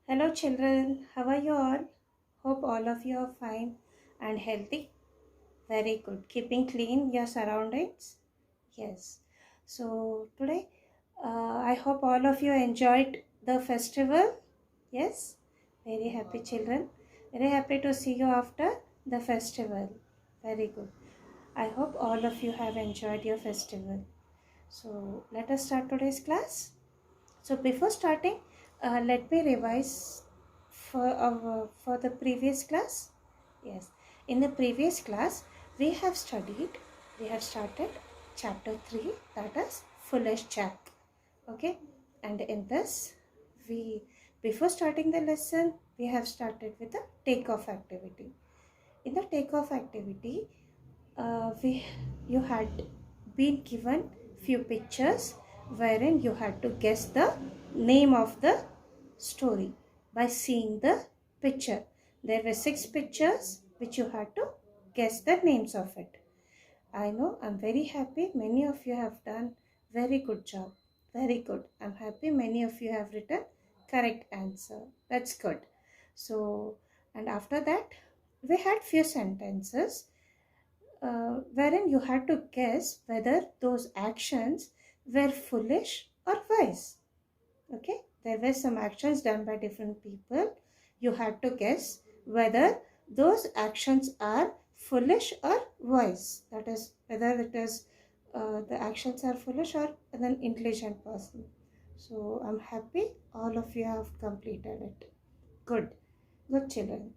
Hello children, how are you all? Hope all of you are fine and healthy. Very good. Keeping clean your surroundings. Yes. So today, I hope all of you enjoyed the festival. Yes. Very happy children. Very happy to see you after the festival. Very good. I hope all of you have enjoyed your festival. So let us start today's class. So before starting, let me revise for the previous class. Yes, in the previous class we have started chapter 3, that is foolish Jack. Okay, and in this we before starting the lesson we have started with the takeoff activity. In the takeoff activity, we you had been given few pictures wherein you had to guess the name of the story by seeing the picture. There were 6 pictures which you had to guess the names of it. I know, I'm very happy many of you have done very good job. Very good. I'm happy many of you have written correct answer. That's good. So, and after that we had few sentences wherein you had to guess whether those actions were foolish or wise. Okay, there were some actions done by different people. You had to guess whether those actions are foolish or wise. That is, whether it is the actions are foolish or an intelligent person. So I'm happy all of you have completed it. Good, good children.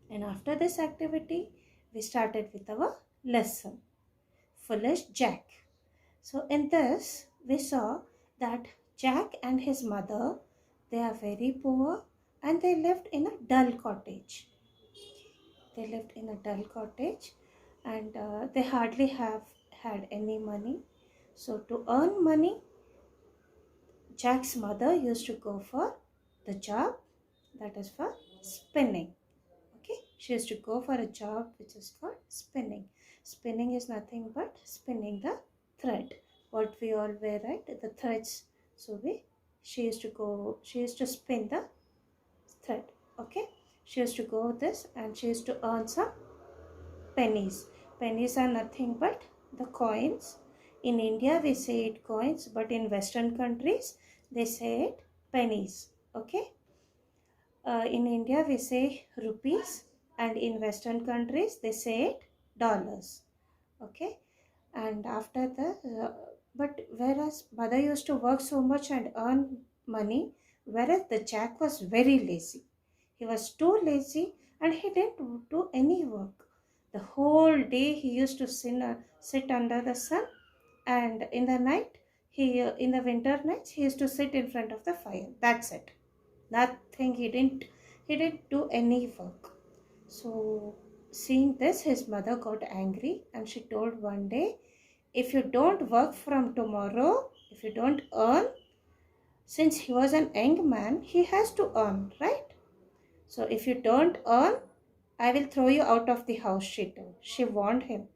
And after this activity, we started with our lesson, Foolish Jack. So in this, we saw that Jack and his mother, they are very poor and they lived in a dull cottage. They lived in a dull cottage and they hardly have had any money. So to earn money, Jack's mother used to go for the job, that is for spinning. Okay, she used to go for a job which is called spinning. Spinning is nothing but spinning the thread, what we all wear, right? The threads. So she used to spin the thread. Okay, she used to go this and she used to earn some pennies. Pennies are nothing but the coins. In India we say it coins, but in western countries they say it pennies. Okay, in India we say rupees and in western countries they say it dollars. Okay, and after the but whereas mother used to work so much and earn money, whereas the Jack was very lazy. He was too lazy and he didn't do any work. The whole day he used to sit under the sun, and in the night in the winter nights he used to sit in front of the fire. That's it. Nothing. He didn't do any work. So seeing this, his mother got angry and she told one day, if you don't work from tomorrow, if you don't earn, since he was an young man, he has to earn, right? So if you don't earn, I will throw you out of the house, she told. She warned him.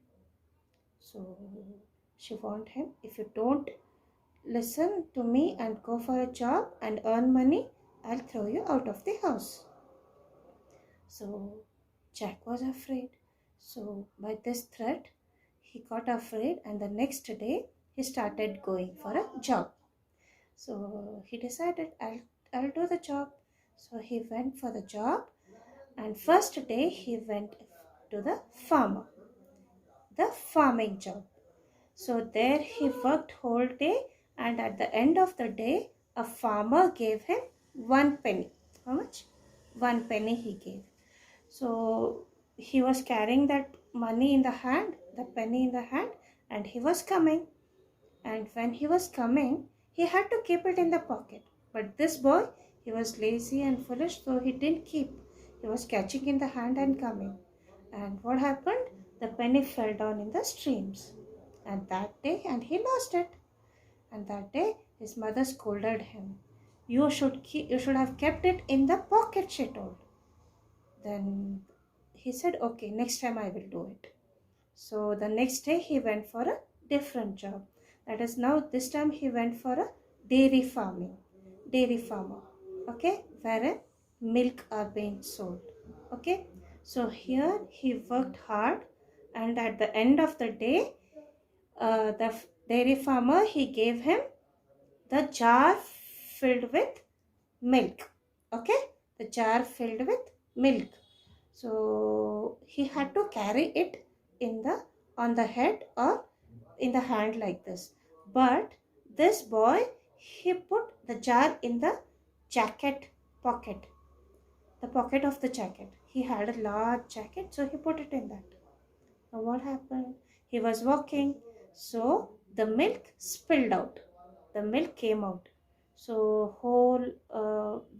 So she warned him, if you don't listen to me and go for a job and earn money, I'll throw you out of the house. So Jack was afraid. So by this threat, he got afraid, and the next day he started going for a job. So he decided, I'll do the job. So he went for the job, and first day he went to the farmer, the farming job. So there he worked whole day, and at the end of the day, a farmer gave him 1 penny. How much? 1 penny he gave. So he was carrying that money in the hand, the penny in the hand, and he was coming. And when he was coming, he had to keep it in the pocket. But this boy, he was lazy and foolish, so he didn't keep. He was catching in the hand and coming. And what happened? The penny fell down in the streams. And that day, and he lost it. And that day, his mother scolded him. You should have kept it in the pocket, she told. Then he said, okay, next time I will do it. So the next day he went for a different job. That is, now this time he went for a dairy farmer. Okay, wherein milk are being sold. Okay, so here he worked hard, and at the end of the day, the dairy farmer, he gave him the jar filled with milk. Okay, the jar filled with milk. So he had to carry it in the on the head or in the hand like this. But this boy, he put the jar in the jacket pocket, the pocket of the jacket. He had a large jacket, so he put it in that. Now what happened? He was walking, so the milk spilled out. The milk came out. So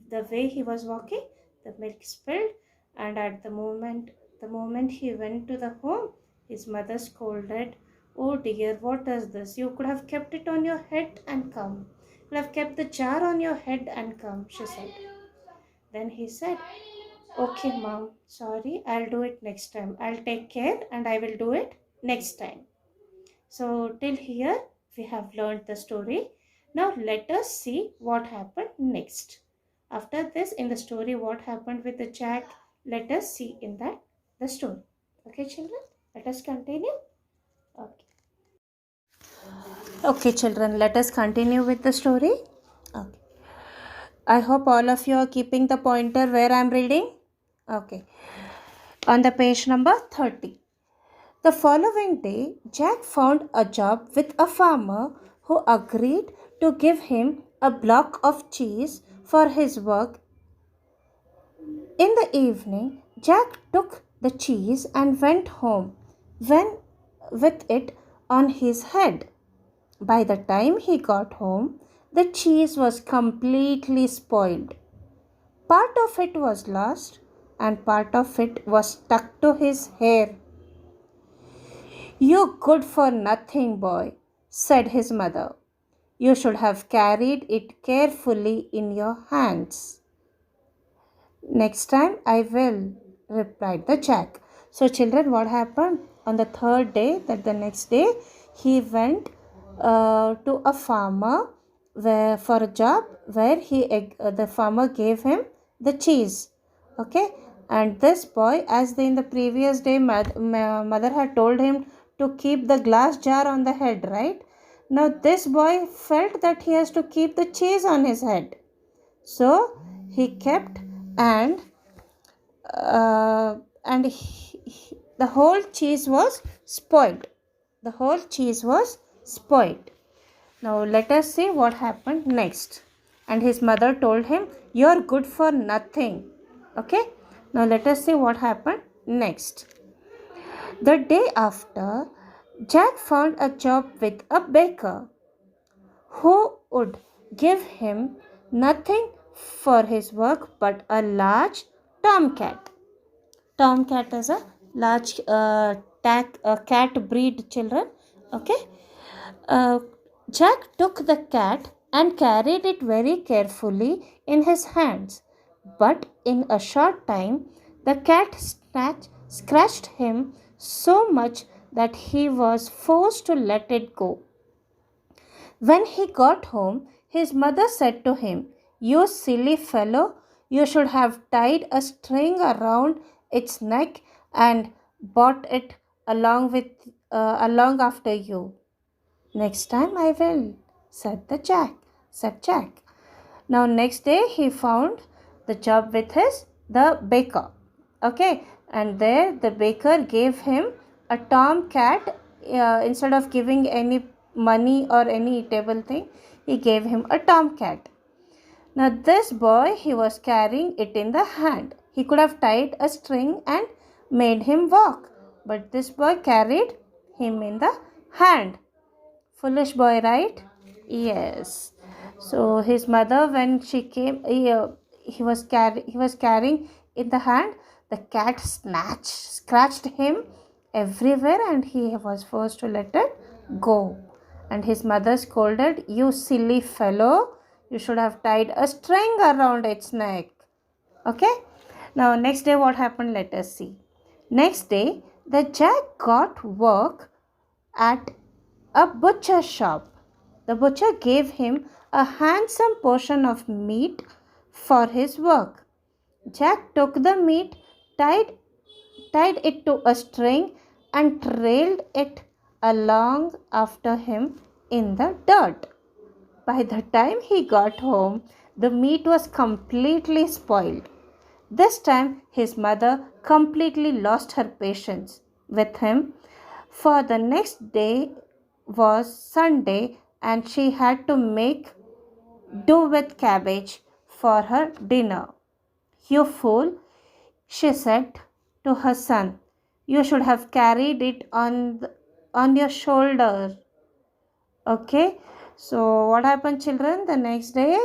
the way he was walking, the milk spilled, and at the moment he went to the home, his mother scolded, "Oh dear, what is this? You could have kept it on your head and come. You could have kept the jar on your head and come," she said. Then he said, "Okay, mom, sorry, I'll do it next time. I'll take care and I will do it next time." So, till here, we have learned the story. Now, let us see what happened next. After this, in the story, what happened with the Jack, let us see in that the story. Okay, children, let us continue. Okay. Okay, children, let us continue with the story. Okay. I hope all of you are keeping the pointer where I am reading. Okay. On the page number 30. The following day, Jack found a job with a farmer who agreed to give him a block of cheese for his work. In the evening, Jack took the cheese and went home with it on his head. By the time he got home, the cheese was completely spoiled. Part of it was lost and part of it was stuck to his hair. "You good for nothing boy," said his mother. "You should have carried it carefully in your hands." "Next time I will," replied the Jack. So children, what happened? On the third day, that the next day, he went to a farmer for a job where the farmer gave him the cheese. Okay, and this boy, as in the previous day, mother had told him to keep the glass jar on the head, right? Now this boy felt that he has to keep the cheese on his head, so he kept, and uh, and the whole cheese was spoiled. The whole cheese was spoiled. Now let us see what happened next. And his mother told him, "You're good for nothing." Okay. Now let us see what happened next. The day after, Jack found a job with a baker who would give him nothing for his work but a large tomcat. Tomcat is a large cat breed, children. Okay. Uh, Jack took the cat and carried it very carefully in his hands. But in a short time, the cat scratched him so much that he was forced to let it go. When he got home, his mother said to him, "You silly fellow, you should have tied a string around its neck and brought it along after you." "Next time I will," said Jack. Now next day he found the job with the baker. Okay, and there the baker gave him a tomcat. Instead of giving any money or any eatable thing, he gave him a tomcat. Now this boy, he was carrying it in the hand. He could have tied a string and made him walk, but this boy carried him in the hand. Foolish boy, right? Yes. So his mother, when she came, he was carrying in the hand. The cat scratched him everywhere, and he was forced to let it go. And his mother scolded, "You silly fellow, you should have tied a string around its neck." Okay. Now next day what happened? Let us see. Next day the Jack got work at a butcher shop. The butcher gave him a handsome portion of meat for his work. Jack took the meat, tied, tied it to a string, and trailed it along after him in the dirt. By the time he got home, the meat was completely spoiled. This time, his mother completely lost her patience with him, for the next day was Sunday and she had to make do with cabbage for her dinner. You fool, she said to her son. You should have carried it on your shoulder. Okay, so what happened, children? The next day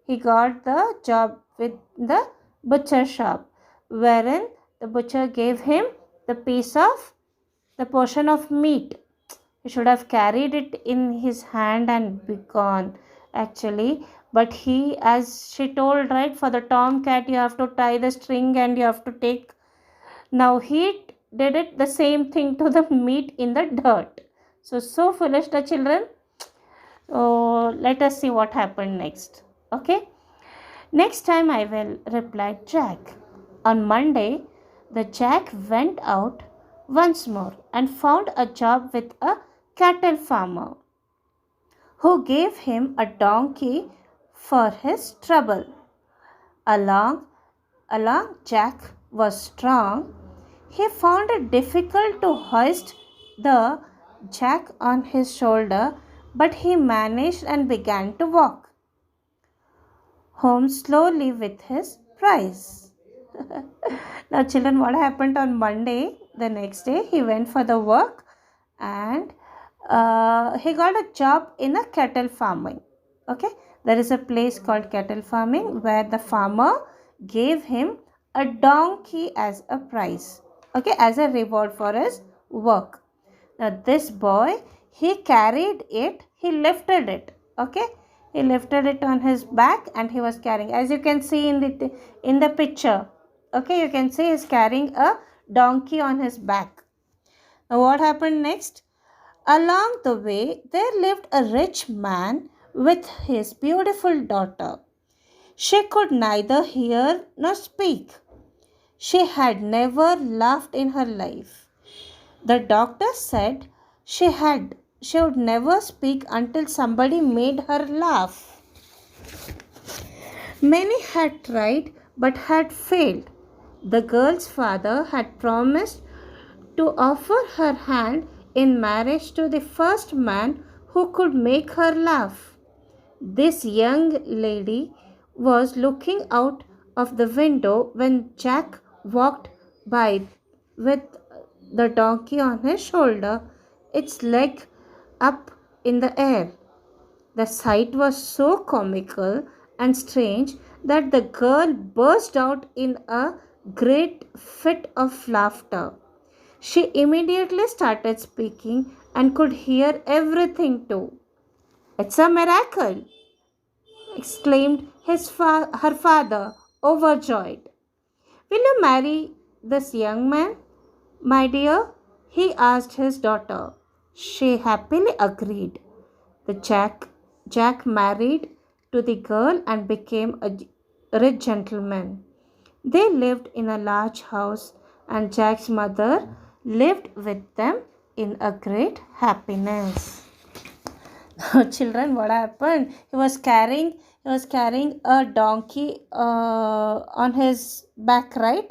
he got the job with the butcher shop, wherein the butcher gave him the portion of meat. He should have carried it in his hand and be gone, actually. But he, as she told, right, for the tomcat, you have to tie the string and you have to take. Now he did it the same thing to the meat in the dirt. So foolish, the children. So let us see what happened next. Okay. Next time I will, replied Jack. On Monday, the Jack went out once more and found a job with a cattle farmer who gave him a donkey for his trouble. Along, along Jack was strong. He found it difficult to hoist the Jack on his shoulder, but he managed and began to walk home slowly with his prize. Now, children, what happened on Monday? The next day, he went for the work and he got a job in a cattle farming. Okay, there is a place called cattle farming where the farmer gave him a donkey as a prize. Okay, as a reward for his work. Now, this boy, he carried it, he lifted it. Okay, he lifted it on his back and he was carrying, as you can see in the picture. Okay, you can see he's carrying a donkey on his back. Now, what happened next? Along the way, there lived a rich man with his beautiful daughter. She could neither hear nor speak. She had never laughed in her life. The doctor said she would never speak until somebody made her laugh. Many had tried but had failed. The girl's father had promised to offer her hand in marriage to the first man who could make her laugh. This young lady was looking out of the window when Jack walked by with the donkey on his shoulder, its leg up in the air. The sight was so comical and strange that the girl burst out in a great fit of laughter. She immediately started speaking and could hear everything too. It's a miracle, exclaimed her father, overjoyed. Will you marry this young man, my dear? He asked his daughter. She happily agreed. The Jack married to the girl and became a rich gentleman. They lived in a large house and Jack's mother lived with them in a great happiness. Now, children, what happened? He was carrying a donkey on his back, right?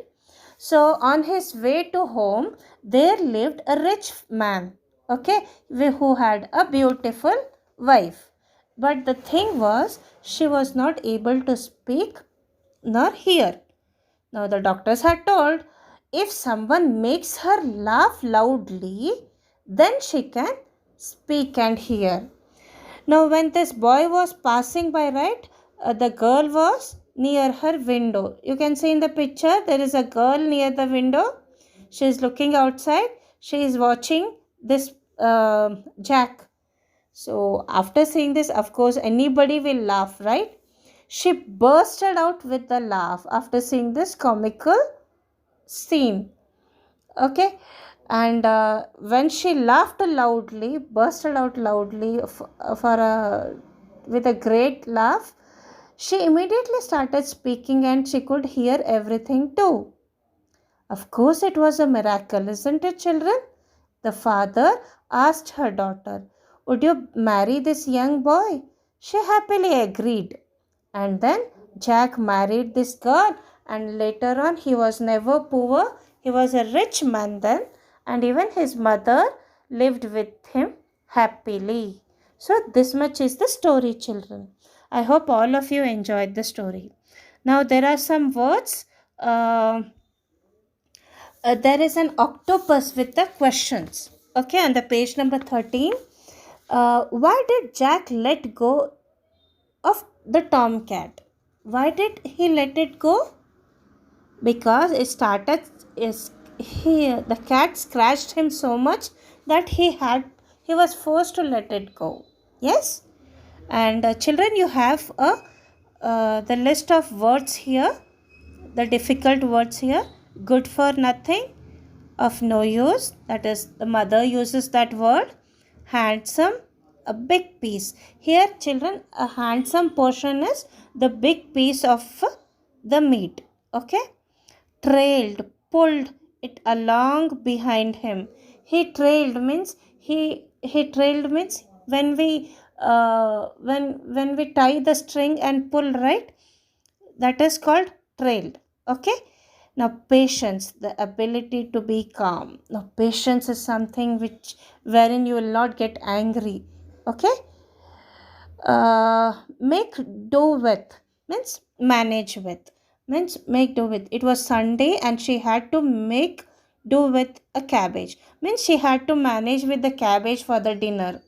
So on his way to home, there lived a rich man, okay, who had a beautiful wife. But the thing was, she was not able to speak nor hear. Now the doctors had told, if someone makes her laugh loudly, then she can speak and hear. Now when this boy was passing by, right, the girl was near her window. You can see in the picture, there is a girl near the window. She is looking outside. She is watching this Jack. So after seeing this, of course, anybody will laugh, right? She bursted out with the laugh after seeing this comical scene. Okay, and when she laughed loudly, bursted out loudly with a great laugh, She immediately started speaking and she could hear everything too. Of course, it was a miracle, isn't it, children? The father asked her daughter, "Would you marry this young boy?" She happily agreed. And then Jack married this girl, and later on, he was never poor. He was a rich man then, and even his mother lived with him happily. So, this much is the story, children. I hope all of you enjoyed the story. Now, there are some words. There is an octopus with the questions. Okay, on the page number 13. Why did Jack let go of the tomcat? Why did he let it go? Because it started is the cat scratched him so much that he was forced to let it go. Yes, and children, you have the list of words here, the difficult words here. Good for nothing, of no use, that is the mother uses that word. Handsome, a big piece. Here children, a handsome portion is the big piece of the meat. Okay. Trailed, pulled it along behind him. He trailed means when we tie the string and pull, right? That is called trailed. Okay. Now patience, the ability to be calm. Now patience is something wherein you will not get angry. Okay. Make do with means manage with, means make do with. It was Sunday and she had to make do with a cabbage, means she had to manage with the cabbage for the dinner.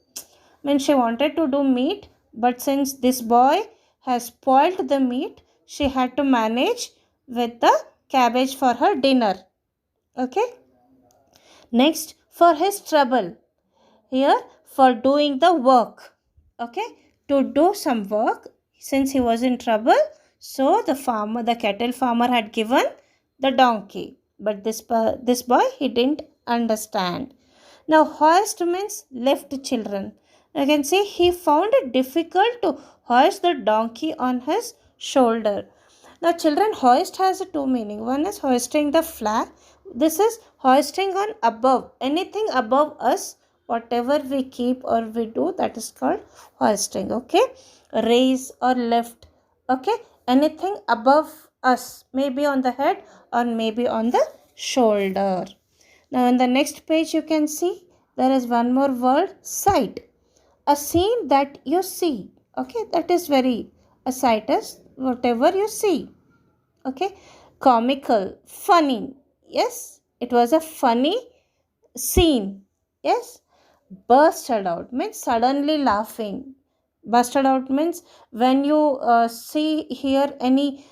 Means she wanted to do meat, but since this boy has spoiled the meat, she had to manage with the cabbage for her dinner. Okay. Next, for his trouble. Here, for doing the work. Okay. To do some work, since he was in trouble, so the cattle farmer had given the donkey. But this boy, he didn't understand. Now, hoist means lift, children. You can see he found it difficult to hoist the donkey on his shoulder. Now, children, hoist has a two meaning. One is hoisting the flag. This is hoisting on above. Anything above us, whatever we keep or we do, that is called hoisting. Okay. Raise or lift. Okay. Anything above us, maybe on the head or maybe on the shoulder. Now, in the next page, you can see there is one more word, sight. A scene that you see. Okay. That is a sight is whatever you see. Okay. Comical, funny. Yes, it was a funny scene. Yes. Bursted out means suddenly laughing. Bursted out means when you see here any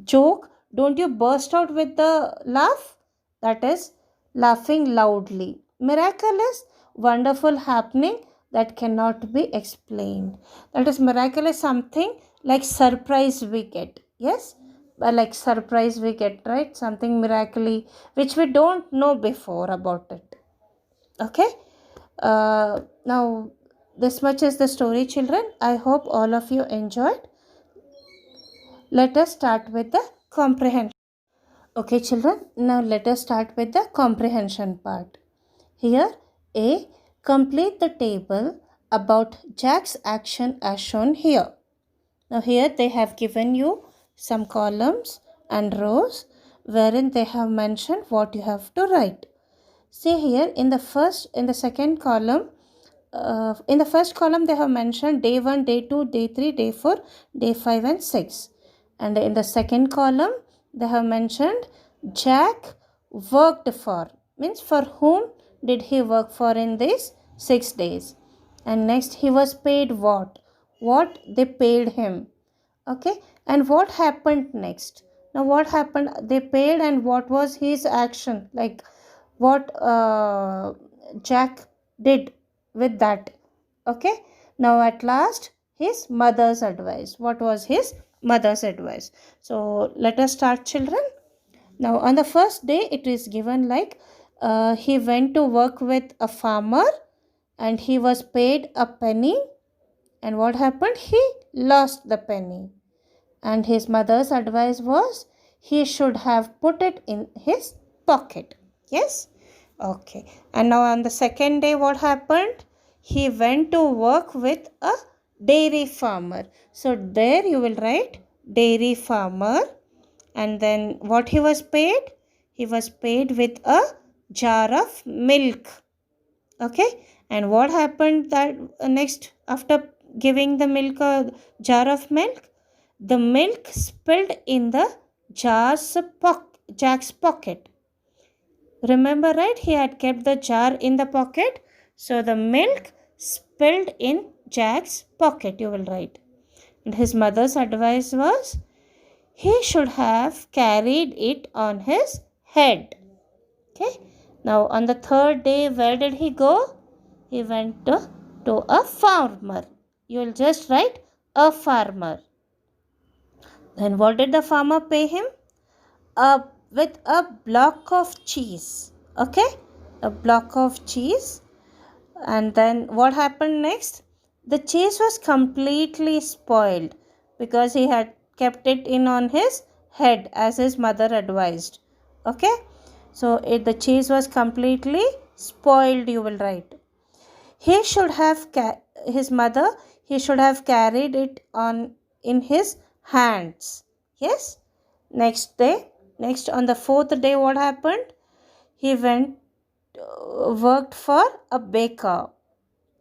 joke, don't you burst out with the laugh? That is laughing loudly. Miracle is wonderful happening that cannot be explained. That is, miracle is something like surprise we get. Yes, like surprise we get, right? Something miraculously which we don't know before about it. Okay. Now this much is the story, children. I hope all of you enjoyed. Let us start with the comprehension. Okay, children. Now let us start with the comprehension part. Here, A. Complete the table about Jack's action as shown here. Now here they have given you some columns and rows wherein they have mentioned what you have to write. See here in the second column, in the first column they have mentioned day 1, day 2, day 3, day 4, day 5 and 6. And in the second column they have mentioned Jack worked for, means for whom did he work for in these 6 days. And next he was paid what they paid him. Okay. And what happened next? Now what happened? They paid, and what was his action? Like what Jack did with that. Okay. Now at last his mother's advice. What was his mother's advice? So let us start, children. Now on the first day it is given like he went to work with a farmer and he was paid a penny, And what happened? He lost the penny. And his mother's advice was he should have put it in his pocket. Yes? Okay. And now on the second day, what happened? He went to work with a dairy farmer. So there you will write dairy farmer. And then what he was paid? He was paid with a jar of milk. Okay. And what happened that next after giving the milk a jar of milk? The milk spilled in the Jack's pocket. Remember, right? He had kept the jar in the pocket. So the milk spilled in Jack's pocket, you will write. And his mother's advice was he should have carried it on his head. Okay. Now on the third day, where did he go? He went to a farmer. You will just write a farmer. Then what did the farmer pay him? With a block of cheese. Okay? A block of cheese. And then what happened next? The cheese was completely spoiled because he had kept it in on his head as his mother advised. Okay? So the cheese was completely spoiled, you will write. He should have his mother, he should have carried it on in his hands. Yes? Next on the fourth day, what happened? He worked for a baker.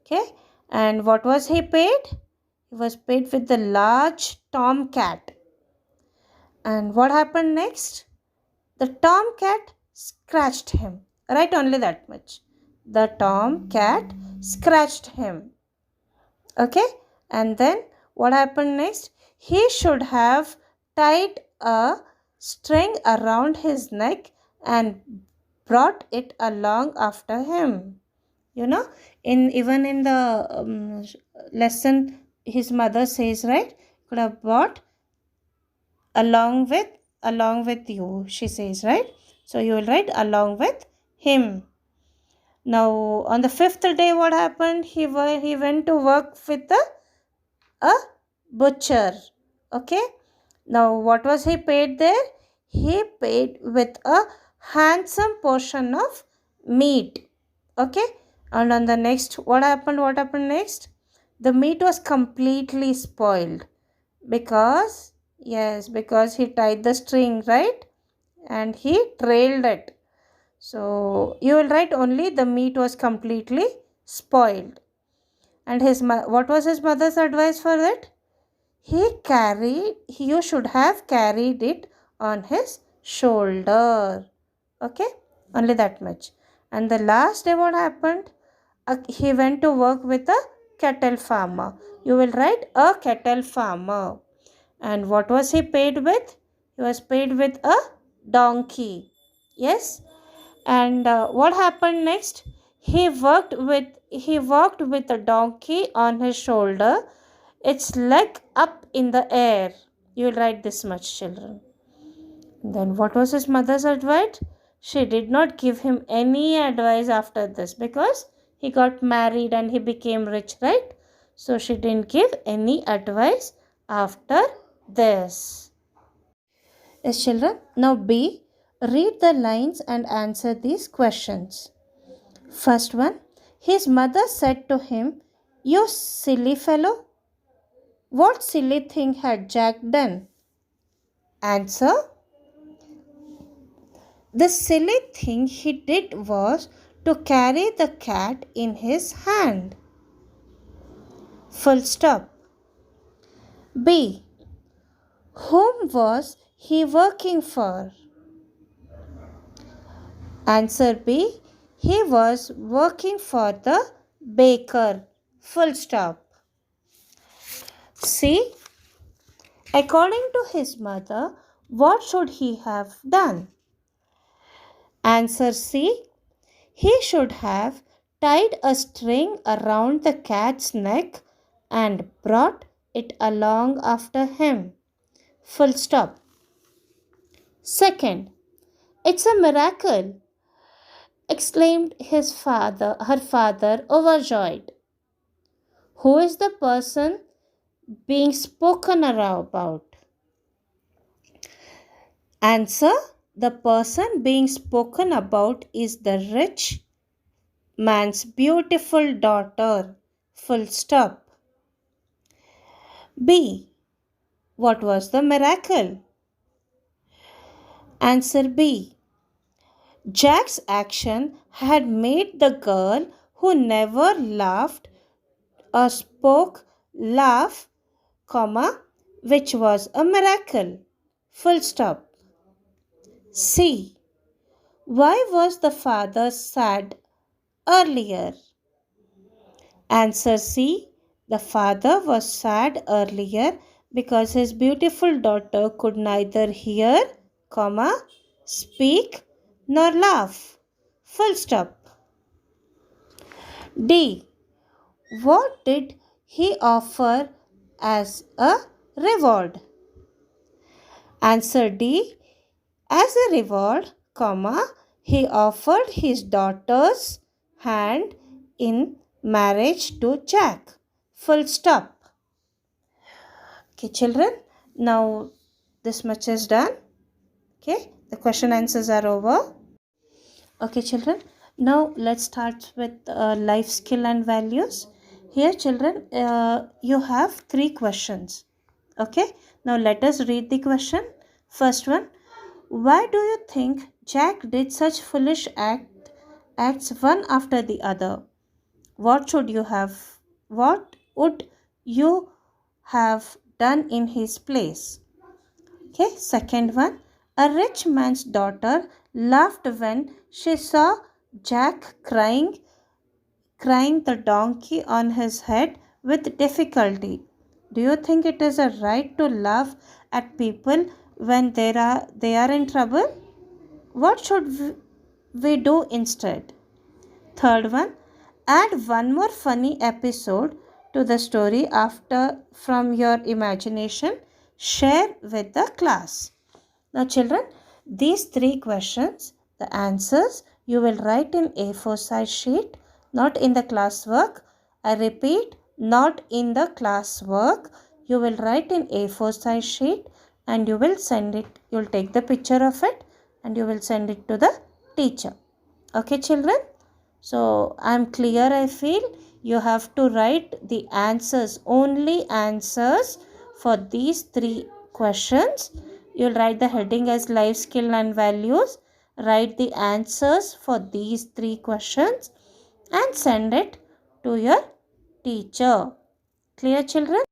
Okay? And what was he paid? He was paid with the large tomcat. And what happened next? The tomcat scratched him. Write only that much. The tomcat scratched him. Okay? And then what happened next? He should have tied a string around his neck and brought it along after him. You know, even in the lesson, his mother says, right? Could have brought along with you, she says, right? So you will write along with him. Now on the fifth day, what happened? He went to work with a butcher. Okay. Now what was he paid there? He paid with a handsome portion of meat. Okay. And on the next, what happened next? The meat was completely spoiled because he tied the string, right? And he trailed it. So you will write only the meat was completely spoiled. And what was his mother's advice for that? You should have carried it on his shoulder. Okay, only that much. And the last day, what happened? He went to work with a cattle farmer. You will write a cattle farmer. And what was he paid with? He was paid with a donkey. Yes. And what happened next? He walked with a donkey on his shoulder, its leg up in the air. You will write this much, children. Then what was his mother's advice? She did not give him any advice after this because he got married and he became rich, right? So she didn't give any advice after this. Yes, children. Now B, read the lines and answer these questions. First one, his mother said to him, "You silly fellow, what silly thing had Jack done?" Answer, the silly thing he did was to carry the cat in his hand. Full stop. B, whom was he working for? Answer B, he was working for the baker. Full stop. C, according to his mother, what should he have done? Answer C, he should have tied a string around the cat's neck and brought it along after him. Full stop. Second, it's a miracle, exclaimed her father overjoyed. Who is the person being spoken about? Answer: the person being spoken about is the rich man's beautiful daughter. Full stop. B. What was the miracle? Answer B. Jack's action had made the girl who never laughed or spoke laugh, comma, which was a miracle. Full stop. C. Why was the father sad earlier? Answer C. The father was sad earlier because his beautiful daughter could neither hear, comma, speak nor laugh. Full stop. D. What did he offer as a reward? Answer D. As a reward, comma, he offered his daughter's hand in marriage to Jack. Full stop. Okay, children, now this much is done. Okay, the question answers are over. Okay, children, now let's start with life skill and values. Here, children, you have 3 questions. Okay, now let us read the question. First one: why do you think Jack did such foolish acts one after the other? What would you have done in his place? Okay, second one: a rich man's daughter laughed when she saw Jack crying the donkey on his head with difficulty. Do you think it is a right to laugh at people when they are in trouble? What should we do instead? Third one: add one more funny episode to the story after from your imagination. Share with the class. Now, children, these 3 questions, the answers you will write in A4 size sheet, not in the classwork. I repeat, not in the classwork. You will write in A4 size sheet and you will send it. You will take the picture of it and you will send it to the teacher. Okay, children? So, I am clear, I feel. You have to write the answers, only answers for these 3 questions. You'll write the heading as life skill and values. Write the answers for these 3 questions and send it to your teacher. Clear, children?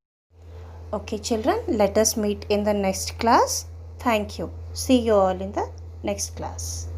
Okay, children, let us meet in the next class. Thank you. See you all in the next class.